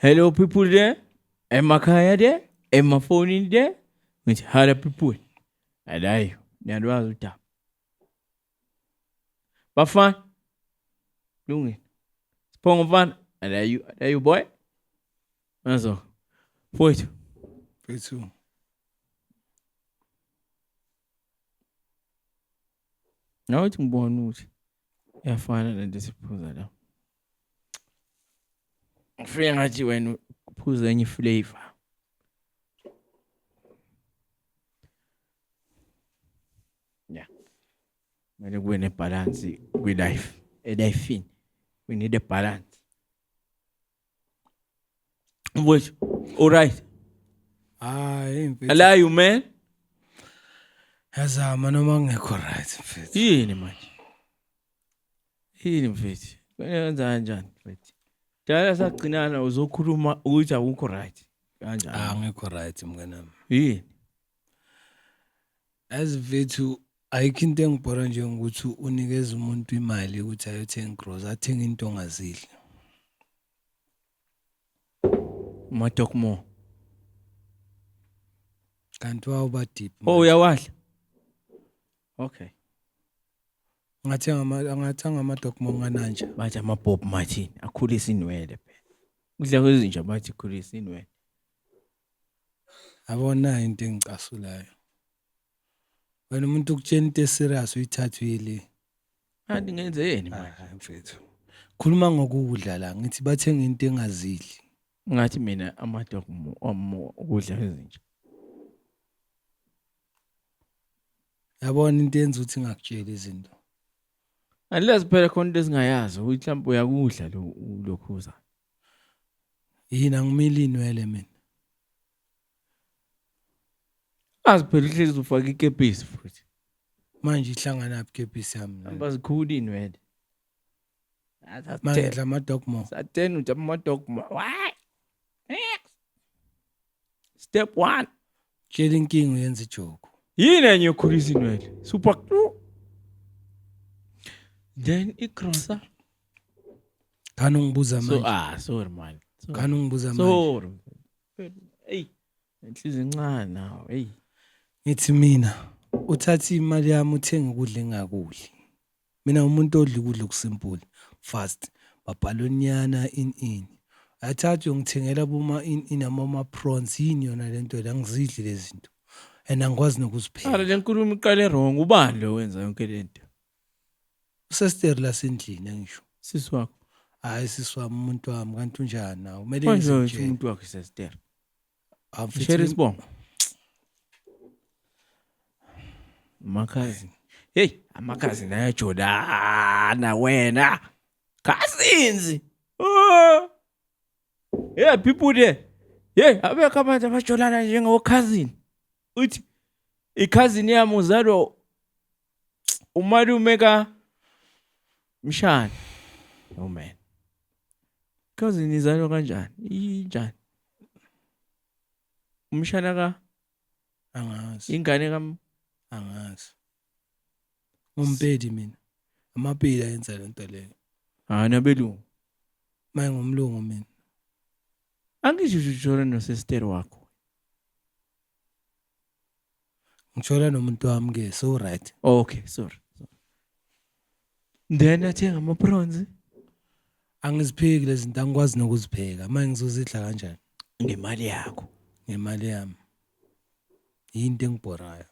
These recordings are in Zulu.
Hello, people there. Emakaya there. Phone there. With other people. And I. Nyadwa zuta. Bafan. Lungi. Spong van. And are you boy? Also. Poit. Fethu. Now it's born. Yafana na disiphuza la. Ngifike ngathi wena uphuza enye flavor. Yeah. Kumele kube nebalance kwi-life. Elifini. We need a balance. Wait. All right. Hayi mfethu. Allow you, man. Yazama noma ngekho right mfethu. Yini manje? Yini mfethu? Kwenza kanjani mfethu? Dala sagcinana uzokhuluma ukuthi awukho right. Kanjani? Ngekho right mnganami. Yini? As mfethu ayikho into engibhora nje ukuthi unikeze umuntu imali ukuthi ayothenga grocery athenga into ongazidli. Matokmo. Kanti wawuba deep. Oh, uyawadla? Okay. Angathanga amadokmo ngananje. Bathi ama-Bob Martin akhulisa inwele phela. Kudla kwezinja bathi khulisa inwele. Abona into engicasulayo. Wena umuntu ukutshela into eserious uyithatha uyile. Kanti ngenzeni manje? Mfethu. Khuluma ngokudla la ngithi bathenga into engazidli. Ngathi mina amadokmo ukudla kwezinja. Yabona into yenza ukuthi ngakutshela izinto. Unless phela khona into esingayazi ukuthi mhlawumbe uyakudla lokhuza. Yini ngimile inwele mina. Aziphela ihlezi ufaka ikepisi futhi. Manje ihlangana ikepisi yami. Abazikhulu inwele. Manje ngidla amadokmo. Sathena uthi amadokmo. Why? Step 1. Tshela inkinga uyenza ijoke. Yini enye ukhulisa inwele? Super glue. Then igrocer. Khani ungibuza manje. Sorry man. Khani ungibuza manje. Sorry. Hey. Inhliziyo encane nawe. Hey. Ngithi mina uthatha imali yami uthenga ukudla engakudli. Mina umuntu odla ukudla okusimple, fast, babhalonyana in. Athathe ungithengela buma in ama prawns yini yona lento la ngizidli lezi zinto. And angikwazi nokuzipheka. Le nkulumo iqale wrong. Ubani lo wenza yonke lento? Usesteri la sendlini ngisho. Sisi wakho. Hayi sisi wami umuntu wami kanti unjani nawe? Kumele Manje ngizitshele. umuntu wakho sister. Amfethu. Share isibongo. Makazi. Hey, amakazi naye Jordana wena. Cousins. Oh. Yeah, people there. Yeah, abekho abantu abajolana njengo cousin. Uthi i-cousin yami uzalwa umalume ka Mshana. Oh man. Cousin izalwa kanjani? Injani? Umshana ka Angazi. ingane ka Angazi. Ngumpedi mina. Amapedi ayenza lento leyo. nabelungu. Maye ngumlungu mina. Angisho ujora no sister wakho. Ngithola nomuntu wami ke so right. Okay, sorry. Then athenga ama-prawns Angizipheki lezi zinto angikwazi nokuzipheka. Manje ngizozidla kanjani? ngemali yakho. Ngemali yami. Yinto engibhorayo.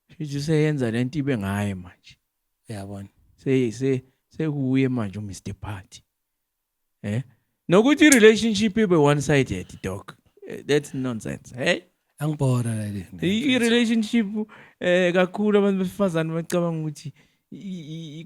Shithi seyenza lento ibe ngaye manje. Uyabona? Sekuye manje uMr Party. Nokuthi i-relationship ibe one-sided dog. That's nonsense. Hey? Angibhora la le. I-relationship kakhulu abantu besifazane bacabanga ukuthi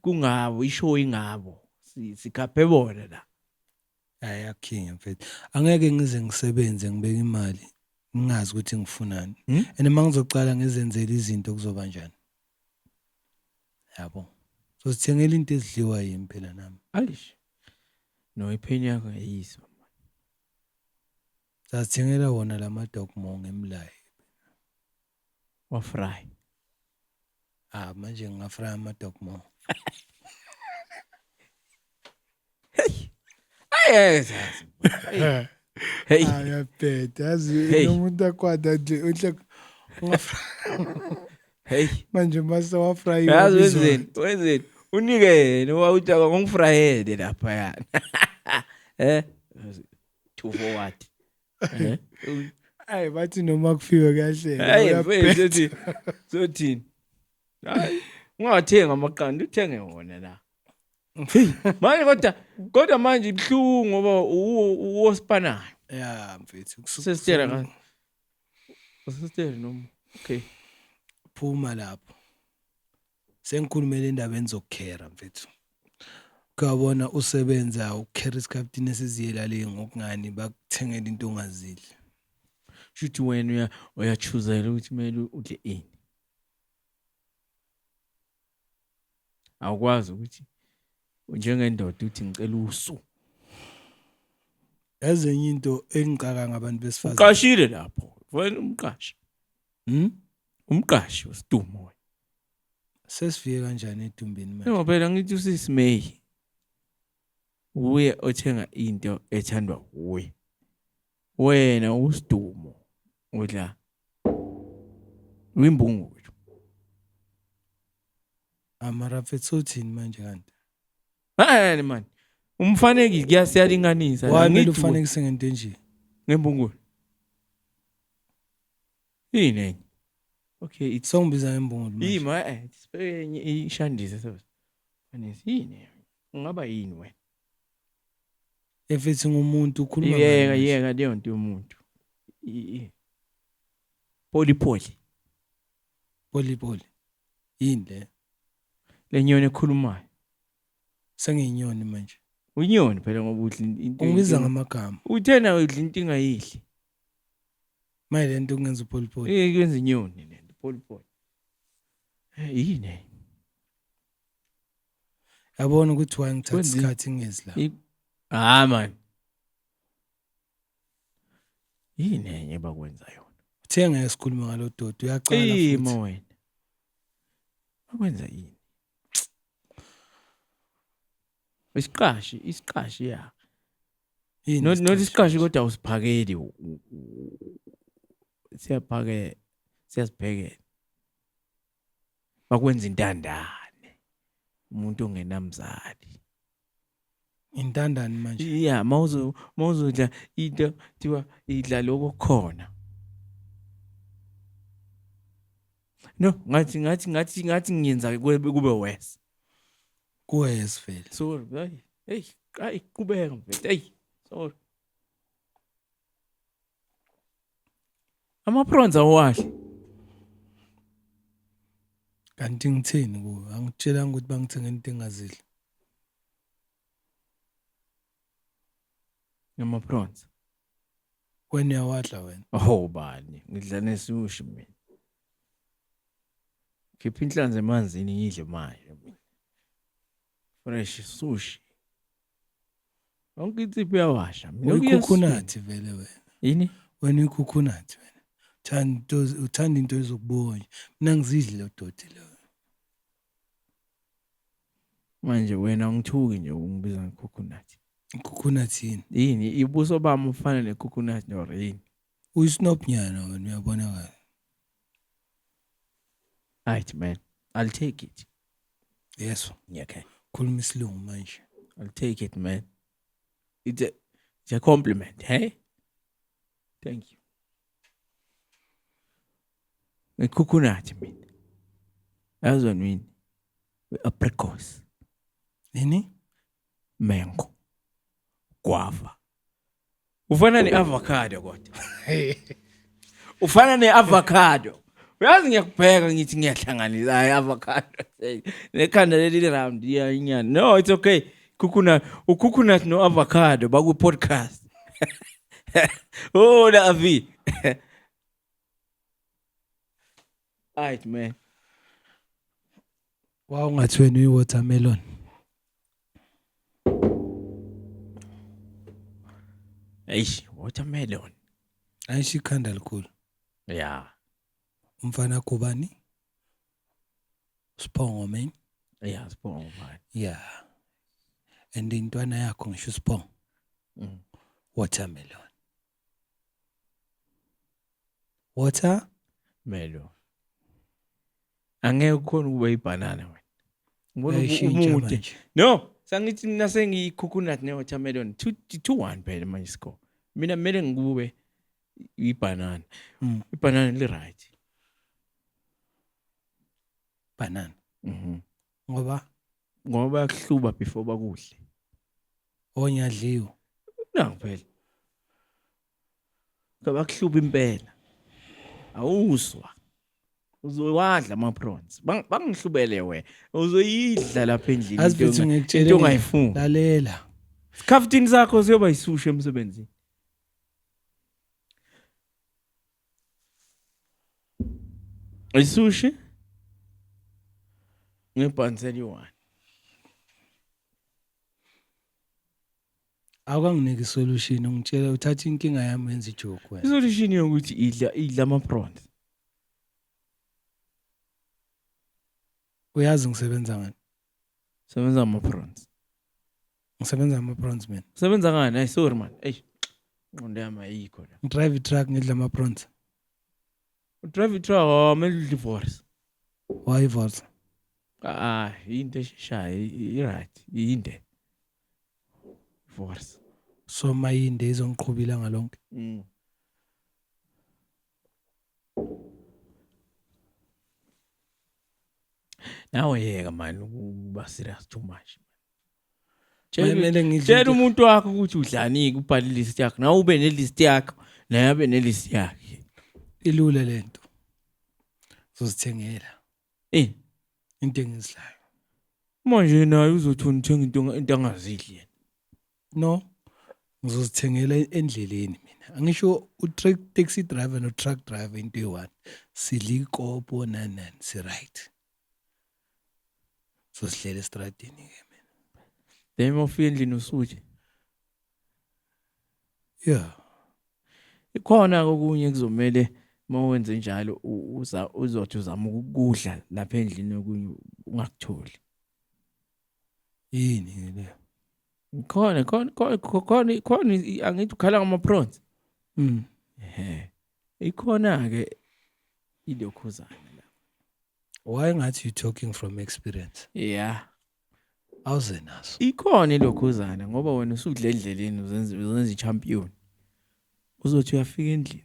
kungabo ishow ingabo. Sikhaphe bona la. Hayi akhinga mfethu. Angeke ngize ngisebenze ngibeka imali. Ngingazi ukuthi ngifunani. And mangizocala ngizenzele izinto kuzoba njani. Yabo. So sithengela into ezidliwa yimi phela nami. Alish. No ipheni yakho ayiswa. Sasithengela wona lamadokmo ngemlayi. Wa fry. Manje ngingafry amadokmo. Hey. Hey, Ayabheda yazi Hey. nomuntu akwada nje uhle hey. manje mase wafry Yazi wabizwa wenzeni? Unike noma uthi ngongifrayele lapha yana. Two for what? hayi bathi noma kufiwe kahle Hey, uyabheda sothini? Hayi, ungathenga amaqanda, uthenge wona la. Manje kodwa manje ibhlungu ngoba uwosipanayo. ya mfethu Sesitela ka. Sesitela noma. Okay. phuma lapho sengikhulumela indaba zokukhera mfethu kuyabona usebenza ukukhera isikhaphini esiziyela le ngokungani bakuthengela into ongazidli Shuthi wena uyachoosela ukuthi kumele udle ini. Awukwazi ukuthi njengendoda uthi ngicela usu. ezenye into engicaka ngabantu besifazane Uqashile lapho. Wena umqashi. hm Umqashi usidumo wena. sesifike kanjani edumbini manje No phela ngithi usisimeyi. Uye othenga into ethandwa uwe. Wena usidumo udla wimbungu. amara mfethu uthini manje kanti Hayi man. Umfaneki kuyasiyalinganisa. wamele ufanekise ngento nje Ngembungulu. Yini? Okay, it's songibiza ngembungulu manje yima sipenye ishandise so. Fanisi yini? Ungaba yini wena? efethi ngumuntu ukhuluma Yeka leyo nto yomuntu. Poli. poli yini le Lenyoni ekhulumayo. sengiyinyoni manje Unyoni phela ngoba udla into. ungibiza ngamagama Uthena udla into ingayidli. maye lento kungenza upoli Kwenza inyoni lento poli. Yini? yabona ukuthi why ngithatha isikhathi ngezi la Man. Yini enye bakwenza yona? uthenga esikhuluma ngalododo uyacala futhi Wena. Bakwenza yini? Isiqashi ya. yini Not isiqashi kodwa usiphakeli. Siyasiphekela. Bakwenza intandane. Umuntu ongenamzali. intandane manje Yeah, mawuzodla into thiwa idla lokho khona. No, ngathi ngiyenza kube worse. kuwes vele Sorry. Hey, kubeka mfethu. Hey, sorry. Ama-prawns awahle. kanti ngitheni kuwe angitshelanga ukuthi bangithenga into engazidli Ama-prawns. wena uyawadla wena Oh bani, ngidla nesushi mina. Khipha inhlanzi emanzini ngidle manje mina. Fresh sushi. Wonke insipho uyawasha. Mina uyikhukhunati vele wena yini? wena uyikhukhunati wena uthanda into ezokubonya mina ngizidli lo doti lo Manje wena ungithuki nje ungibiza ngecoconut. ikhukhunati yini Yini ibuso bami ufana necoconut nor yini? uyisnopnyana wena uyabonakala Right man. I'll take it. yeso Yeah, okay. khuluma isilungu manje I'll take it man. It's a compliment, hey? Thank you. Coconut mina. Yazwa mina. Apricot. yini Mango. Guava. Ufana ne-avocado kodwa. Ufana ne-avocado. Uyazi ngiyakubheka ngithi ngiyahlanganisa hayi avocado. Nekhanda leli round inyani. No, it's okay. Coconut no avocado baku podcast. Oh, Davi. Alright man. ungathi wena uyi-watermelon Eish, watermelon. ayisho ikhanda likhulu Yeah. umfana kubani Sibongo man Yeah, sibongo manje. yeah and intwana yakho ngisho Sibongo Watermelon. Water? Melo. Angeke ukhona ukuba ibanana wena. Ngibona Ayishintsha umude. manje. No, sangithi mina sengiyi-coconut ne-watermelon 2-1 phela manje score. Mina kumele ngikube ibanana. Ibanana li-right. Banana. Ngoba kuhluba before bakudle. onyadliwe. Nangu phela. Kabakuhluba impela. Awuswa. Uzowadla ama-prawns. Bangihlubele wena. Uzoyidla lapha endlini Asibithi ngikutshele into ongayifuni. lalela. Isikhaftini sakho siyoba yisushi emsebenzini. Isushi? Ngebhanseli 1. Akanginike isolution ungitshela uthatha inkinga yami wenza ijoke wena. Isolution yokuthi idla ama-prawns. Uyazi ngisebenza ngani? Sebenza ama-prawns. Ngisebenza ama-prawns mina. Sebenza ngani? Hey sorry man. Hey. Ngqondo yami ayikho la. Ngidrive i-truck ngidla ama-prawns. Drive i-truck amele divorce. Why divorce? Into esheshayo i-right. Yinde. Divorce. So mayinde izongiqhubila ngalonke. Nawe yeka man ukuba serious too much. Kumele ngidle. Tshela umuntu wakho ukuthi udlanike ubhale list yakho. Nawe ube nelist yakho, naye abe nelist yakhe. Ilule lento. Uzozithengela. Into engizidlayo. Manje naye uzothona uthenga into angazidli yena. No. Ngizozithengela endleleni mina. Angisho taxi driver no truck driver into eyi-1. Sidla ikopo nani si right. Sizihlela estradini ke mina. Then mawufika endlini usuthi. Yeah. Ikhona okunye kuzomela mawenze njalo uzothi uzama ukudla lapha endlini okunye ungakutholi. Yini le? Khona angithi ukhala ngama-prawns. Ikhona ke ilokhuzana la. Why ngathi you talking from experience? Yeah. Awuze naso. Ikhona ilokhuzana ngoba wena usudla endleleni uzenza i-champion. Uzothi uyafika endlini.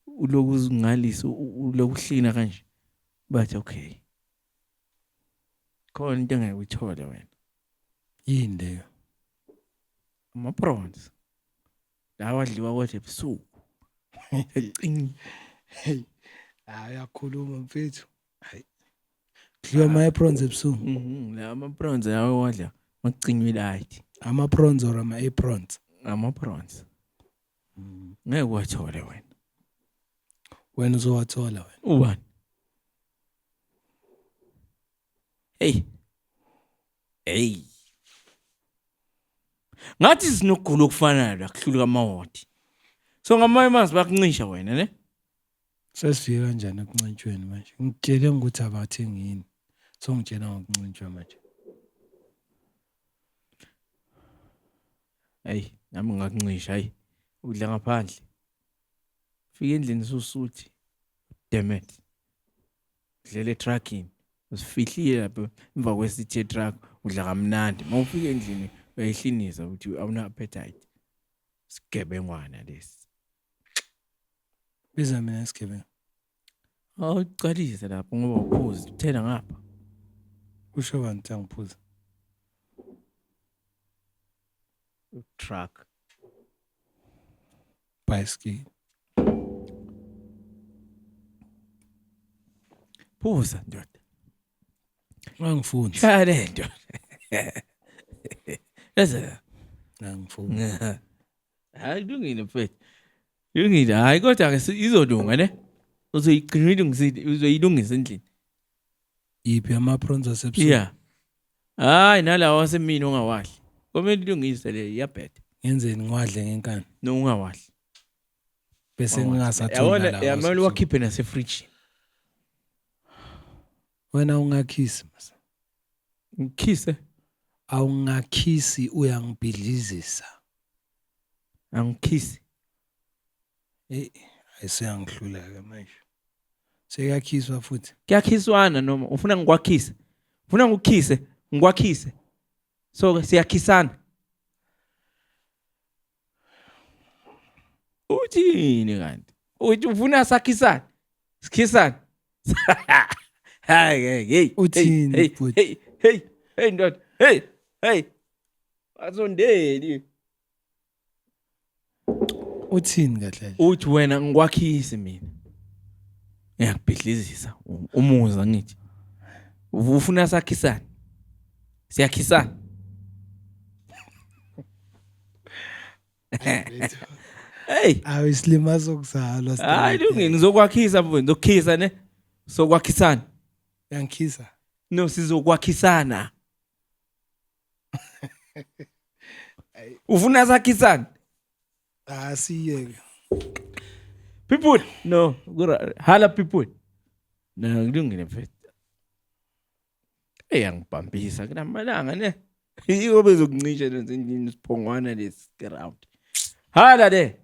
Uloku uzingalisa ulokuhlina kanje. But okay. Khona into engeke uyithole wena. Yini leyo? Ama-prawns. Lawa adliwa kodwa ebusuku. Hey. Ayakhuluma mfethu. Hayi. Dliwa ama-prawns ebusuku. La ama-prawns lawa wadla makucinywe light. Ama-prawns or ama-aprons? Ama-prawns. Ngeke wathole wena. Wena uzowathola wena. Ubani? Hey. Ngathi sinokugula okufanayo la kuhlula kamawodi. So ngamanye manzi bakuncisha wena ne? Sesifike kanjani ekuncintshweni manje? Ngitshele ukuthi abathengi yini. So ngitshela ngokuncintshwa manje. Hey, nami ngakuncisha hayi. Udla ngaphandle. Fika endlini susuthi. Damn it. Udlele trucking. Usifihlile lapha emva kwesithi truck udla kamnandi. Mawufika endlini uyayihlinisa ukuthi awuna appetite. Sigebengwana lesi. Biza mina isigebengu. Awucalise lapho ngoba uphuza uthena ngapha. Kusho bantu angiphuza. Truck. Bicycle. Phuza ndoda. Angifuni. Shaya lento. Yaza. Angifuni. Hayi lungile mfethu. Lungile hayi kodwa ke izolunga ne? Uzoyilungisa endlini. Yiphi ama-prawns asebusuku? Yeah. Hayi nalawa wasemini ongawadli. Komele ilungise le iyabheda. Ngenzeni ngiwadle ngenkani? No ungawadli. Bese ngingasathola la. Yamele wakhiphe nase fridge. Wena ungakhisi mase. Ngikhise. Awungakhisi uyangibhidlizisa. Angikhisi. Ayiseyangihlula ke manje. Sekuyakhiswa futhi. Kuyakhiswana noma ufuna ngikwakhise? Ufuna ngikukhise, ngikwakhise. So ke siyakhisana. Uthini kanti? Uthi ufuna sakhisana? Sikhisana. Hayi hey. Uthini futhi? Hey ndoda. Hey. Asondeli. Uthini kahle? Uthi wena ngikwakhise mina. Ngiyakubhidlizisa umuza ngithi. Ufuna sakhisana? Siyakhisana. Hey, Awisilima sokuzalwa hayi lungini ngizokwakhisa mfowethu, ngizokhisa ne. Sokwakhisana. Yangikhisa. No sizokwakhisana. Ufuna sakhisana? Siyeke. People, no, hala people. No, kulungile mfethu. Angibhambisa kunamalanga ne. Yiko bezokuncisha lezi siphongwana lesi ground. Hala de.